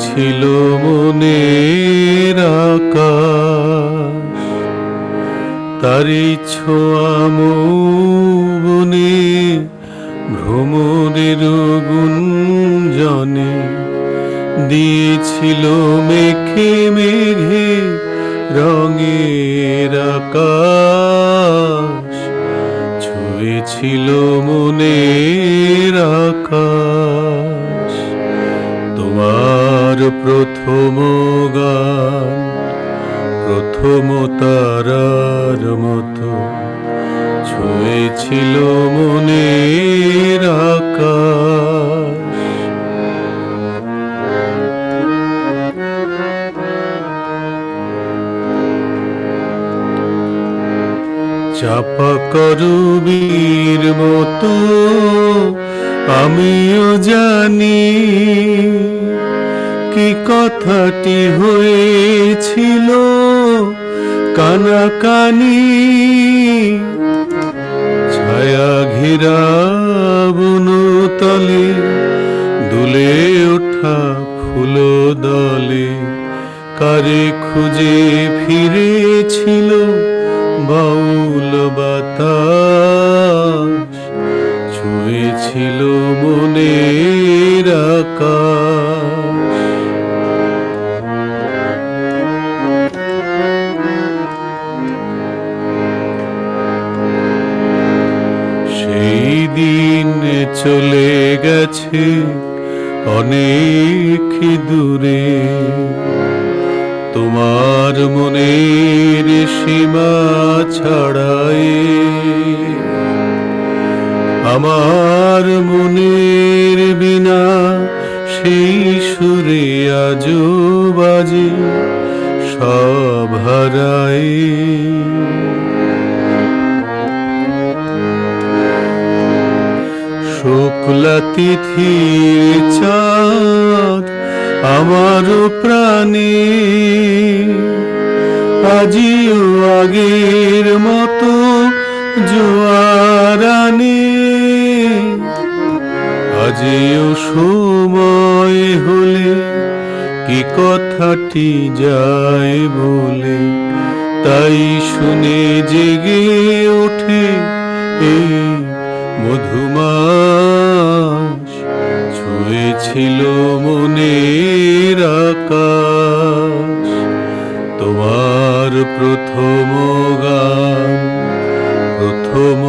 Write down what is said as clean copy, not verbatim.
ছিল মনের আকাশ, তারি ছোঁয়া মৌবনে ভ্রমরের গুঞ্জনে দিয়েছিল মেঘে মেঘে রঙের আকাশ, ছুঁয়েছিল মনের আকাশ। তোমার প্রথম গান প্রথম তারার মতো ছুঁয়েছিল মনের আকাশ। চাপা করবীর মতো আমিও জানি কি কথাটি হয়েছিল কানাকানি। ছায়া ঘেরা বনতলে দুলে ওঠা ফুল দলে কারে খুঁজে ফিরেছিল বাউল বাতাস, ছুঁয়েছিল মনের আকাশ। সেই দিন চলে গেছে অনেক দূরে, তোমার মনের সীমা ছাড়ায় আমার মনের বিনা সেই সুরে আজও বাজে সব হারায়। শুক্লা তিথির চাঁদ আমার প্রাণে আজিও আগের মতো জোয়ার আনে। আজিও সময় হলে কি কথাটি যায় বলে, তাই শুনে জেগে ওঠে এই মধুমাস, ছুঁয়েছিল মনের আকাশ। তোমার প্রথম গান প্রথম